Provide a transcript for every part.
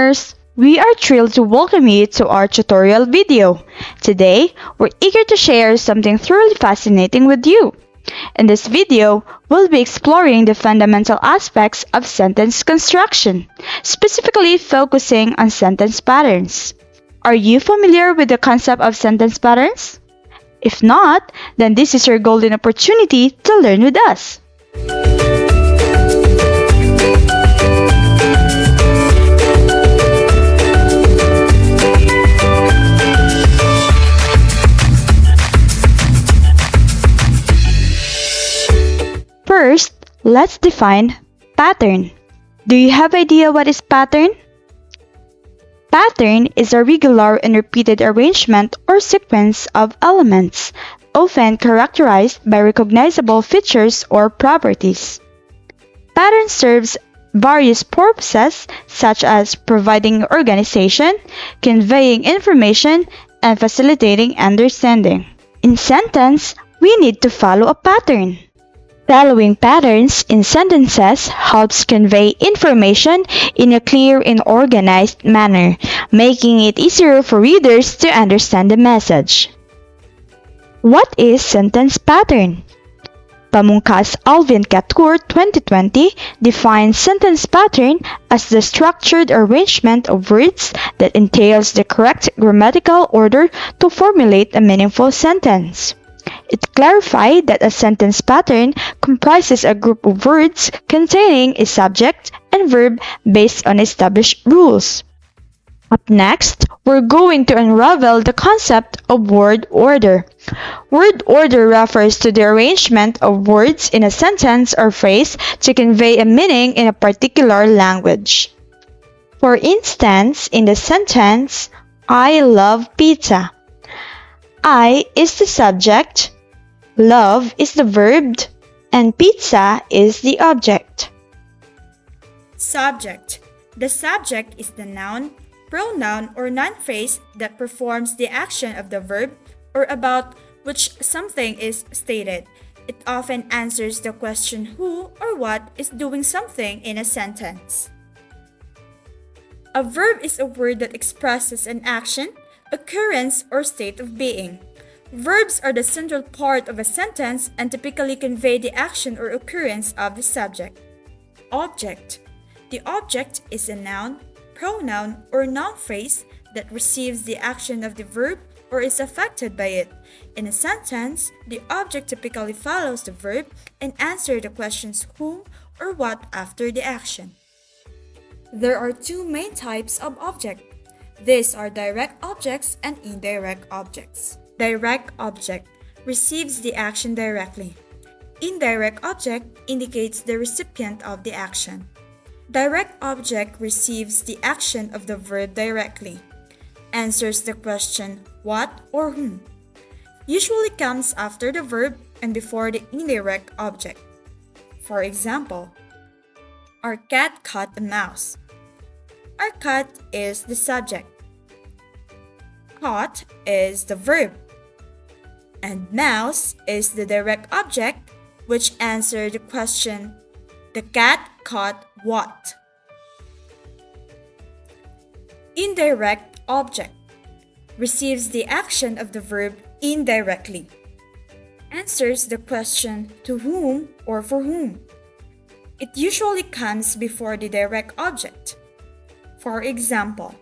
learners! We are thrilled to welcome you to our tutorial video. Today, we're eager to share something thoroughly fascinating with you. In this video, we'll be exploring the fundamental aspects of sentence construction, specifically focusing on sentence patterns. Are you familiar with the concept of sentence patterns? If not, then this is your golden opportunity to learn with us. First, let's define pattern. Do you have idea what is pattern? Pattern is a regular and repeated arrangement or sequence of elements, often characterized by recognizable features or properties. Pattern serves various purposes such as providing organization, conveying information, and facilitating understanding. In sentence, we need to follow a pattern. Following patterns in sentences helps convey information in a clear and organized manner, making it easier for readers to understand the message. What is sentence pattern? Pamungkas Alvin Couture 2020 defines sentence pattern as the structured arrangement of words that entails the correct grammatical order to formulate a meaningful sentence. It clarified that a sentence pattern comprises a group of words containing a subject and verb based on established rules. Up next, we're going to unravel the concept of word order. Word order refers to the arrangement of words in a sentence or phrase to convey a meaning in a particular language. For instance, in the sentence, I love pizza. I is the subject, love is the verb, and pizza is the object. Subject. The subject is the noun, pronoun, or noun phrase that performs the action of the verb or about which something is stated. It often answers the question who or what is doing something in a sentence. A verb is a word that expresses an action, occurrence, or state of being. Verbs are the central part of a sentence and typically convey the action or occurrence of the subject. Object. The object is a noun, pronoun, or noun phrase that receives the action of the verb or is affected by it. In a sentence, the object typically follows the verb and answers the questions whom or what after the action. There are two main types of object. These are direct objects and indirect objects. Direct object receives the action directly. Indirect object indicates the recipient of the action. Direct object receives the action of the verb directly. Answers the question what or whom. Usually comes after the verb and before the indirect object. For example, our cat caught a mouse. Our cat is the subject. Caught is the verb. And mouse is the direct object which answers the question, the cat caught what? Indirect object receives the action of the verb indirectly. Answers the question to whom or for whom. It usually comes before the direct object. For example,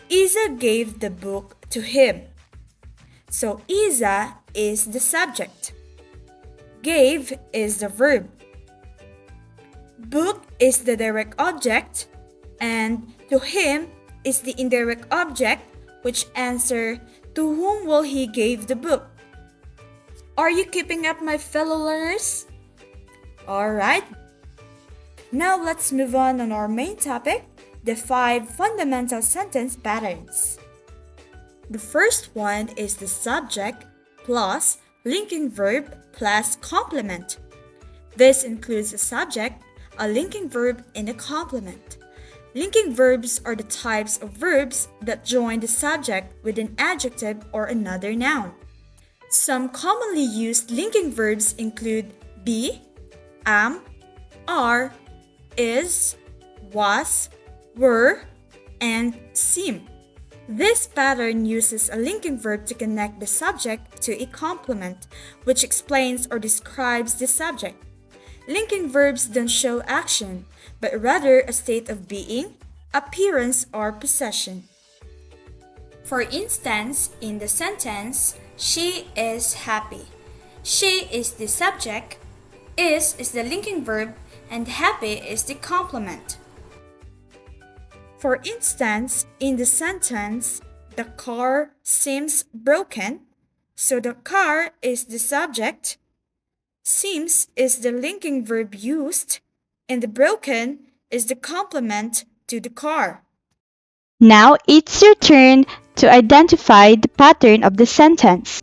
Isa gave the book to him. So Isa is the subject. Gave is the verb. Book is the direct object and to him is the indirect object which answer to whom will he give the book. Are you keeping up, my fellow learners? Alright. Now let's move on our main topic, the 5 fundamental sentence patterns. The first one is the subject plus linking verb plus complement. This includes a subject, a linking verb, and a complement. Linking verbs are the types of verbs that join the subject with an adjective or another noun. Some commonly used linking verbs include be, am, are, is, was, were, and seem. This pattern uses a linking verb to connect the subject to a complement, which explains or describes the subject. Linking verbs don't show action, but rather a state of being, appearance, or possession. For instance, in the sentence, she is happy. She is the subject, is the linking verb, and happy is the complement. For instance, in the sentence, the car seems broken, so the car is the subject, seems is the linking verb used, and the broken is the complement to the car. Now it's your turn to identify the pattern of the sentence.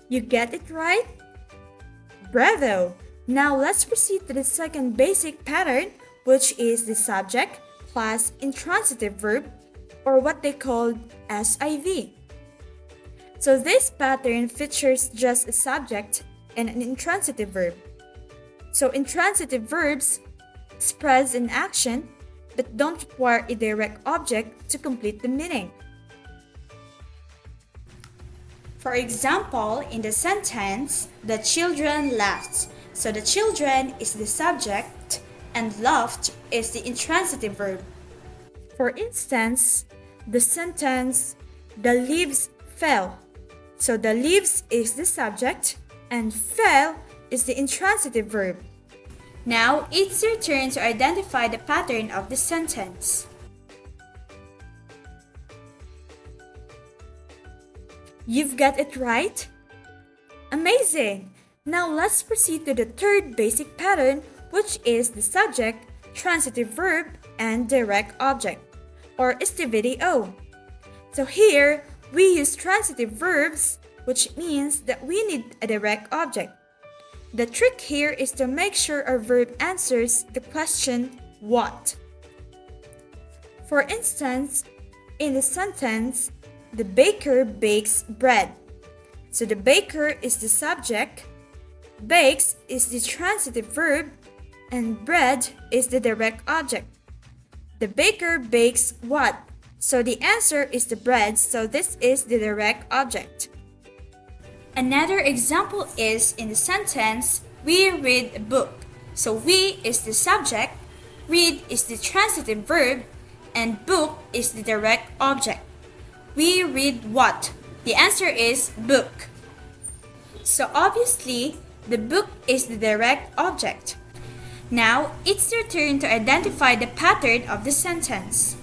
You get it right? Bravo! Now let's proceed to the second basic pattern, which is the subject plus intransitive verb, or what they call SIV. So this pattern features just a subject and an intransitive verb. So intransitive verbs express an action but don't require a direct object to complete the meaning. For example, in the sentence, the children laughed. So the children is the subject and laughed is the intransitive verb. For instance, the sentence, the leaves fell. So the leaves is the subject and fell is the intransitive verb. Now it's your turn to identify the pattern of the sentence. You've got it right? Amazing! Now let's proceed to the third basic pattern, which is the subject, transitive verb, and direct object, or STVDO. So here, we use transitive verbs, which means that we need a direct object. The trick here is to make sure our verb answers the question, what? For instance, in the sentence, the baker bakes bread. So the baker is the subject, bakes is the transitive verb, and bread is the direct object. The baker bakes what? So the answer is the bread, so this is the direct object. Another example is in the sentence, we read a book. So we is the subject, read is the transitive verb, and book is the direct object. We read what? The answer is book. So obviously, the book is the direct object. Now, it's your turn to identify the pattern of the sentence.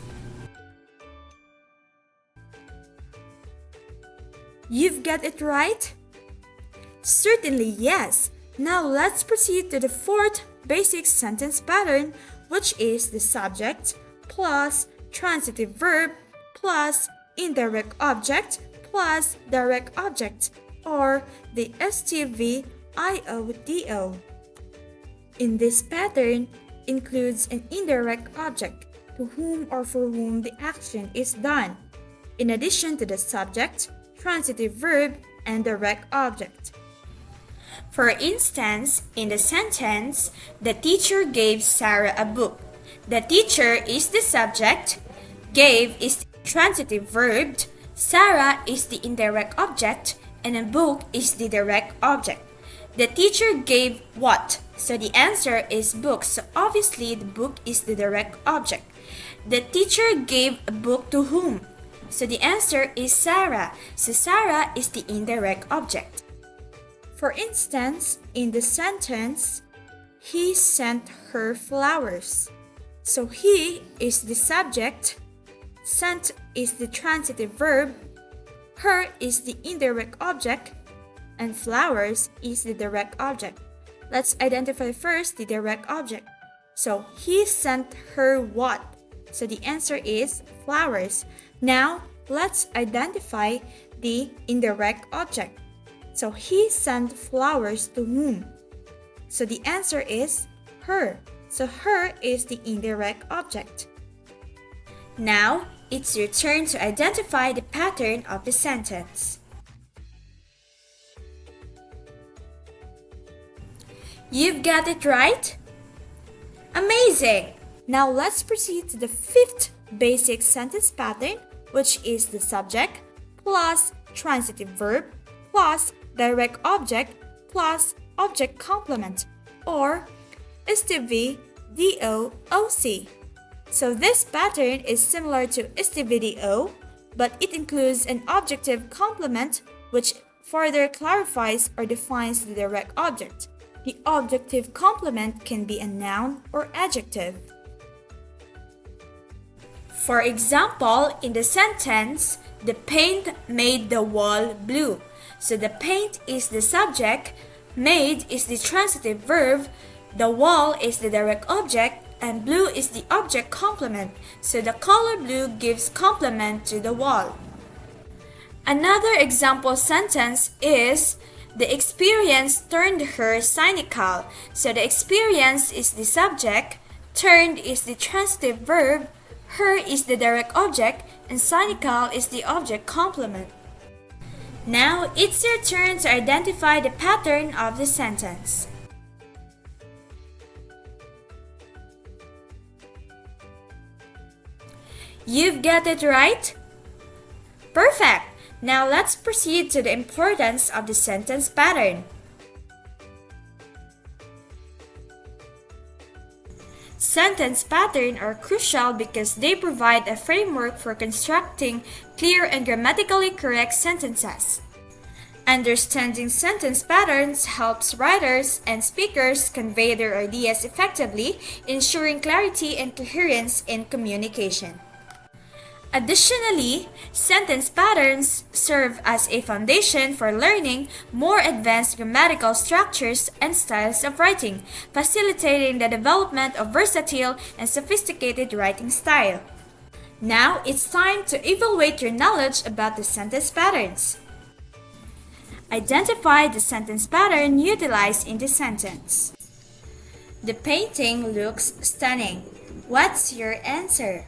You've got it right? Certainly yes. Now let's proceed to the fourth basic sentence pattern, which is the subject plus transitive verb plus indirect object plus direct object, or the STVIODO. In this pattern includes an indirect object to whom or for whom the action is done, in addition to the subject, transitive verb, and direct object. For instance, in the sentence, the teacher gave Sarah a book. The teacher is the subject, gave is the transitive verb, Sarah is the indirect object, and a book is the direct object. The teacher gave what? So the answer is book, so obviously the book is the direct object. The teacher gave a book to whom? So the answer is Sarah, so Sarah is the indirect object. For instance, in the sentence, he sent her flowers. So he is the subject, sent is the transitive verb, her is the indirect object, and flowers is the direct object. Let's identify first the direct object. So he sent her what? So the answer is flowers. Now let's identify the indirect object. So he sent flowers to whom? So the answer is her. So her is the indirect object. Now it's your turn to identify the pattern of the sentence. You've got it right? Amazing! Now let's proceed to the fifth basic sentence pattern, which is the subject plus transitive verb plus direct object plus object complement, or STVDOOC. So this pattern is similar to STVDO, but it includes an objective complement which further clarifies or defines the direct object. The objective complement can be a noun or adjective. For example, in the sentence, the paint made the wall blue. So the paint is the subject, made is the transitive verb, the wall is the direct object, and blue is the object complement. So the color blue gives complement to the wall. Another example sentence is, the experience turned her cynical. So the experience is the subject, turned is the transitive verb, her is the direct object, and cynical is the object complement. Now it's your turn to identify the pattern of the sentence. You've got it right? Perfect! Now let's proceed to the importance of the sentence pattern. Sentence patterns are crucial because they provide a framework for constructing clear and grammatically correct sentences. Understanding sentence patterns helps writers and speakers convey their ideas effectively, ensuring clarity and coherence in communication. Additionally, sentence patterns serve as a foundation for learning more advanced grammatical structures and styles of writing, facilitating the development of versatile and sophisticated writing style. Now it's time to evaluate your knowledge about the sentence patterns. Identify the sentence pattern utilized in the sentence. The painting looks stunning. What's your answer?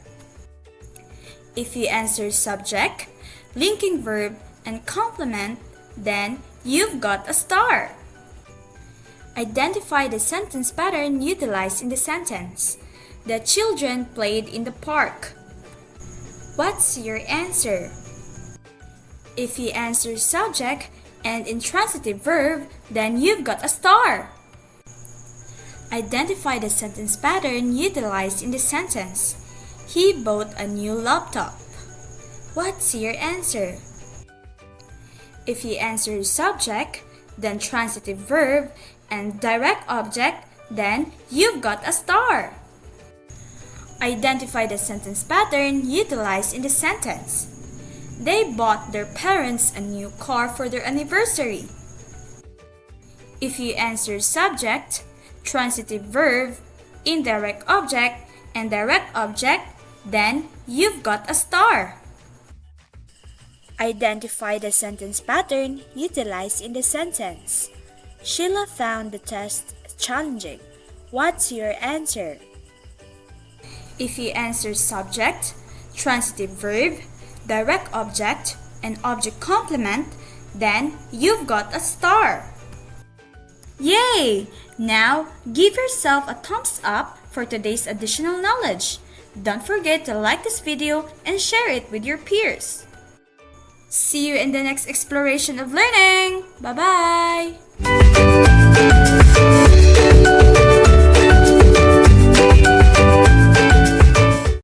If you answer subject, linking verb, and complement, then you've got a star. Identify the sentence pattern utilized in the sentence. The children played in the park. What's your answer? If you answer subject and intransitive verb, then you've got a star. Identify the sentence pattern utilized in the sentence. He bought a new laptop. What's your answer? If you answer subject, then transitive verb, and direct object, then you've got a star. Identify the sentence pattern utilized in the sentence. They bought their parents a new car for their anniversary. If you answer subject, transitive verb, indirect object, and direct object, then you've got a star. Identify the sentence pattern utilized in the sentence. Sheila found the test challenging. What's your answer? If you answer subject, transitive verb, direct object, and object complement, then you've got a star. Yay! Now, give yourself a thumbs up for today's additional knowledge. Don't forget to like this video and share it with your peers. See you in the next exploration of learning. Bye-bye!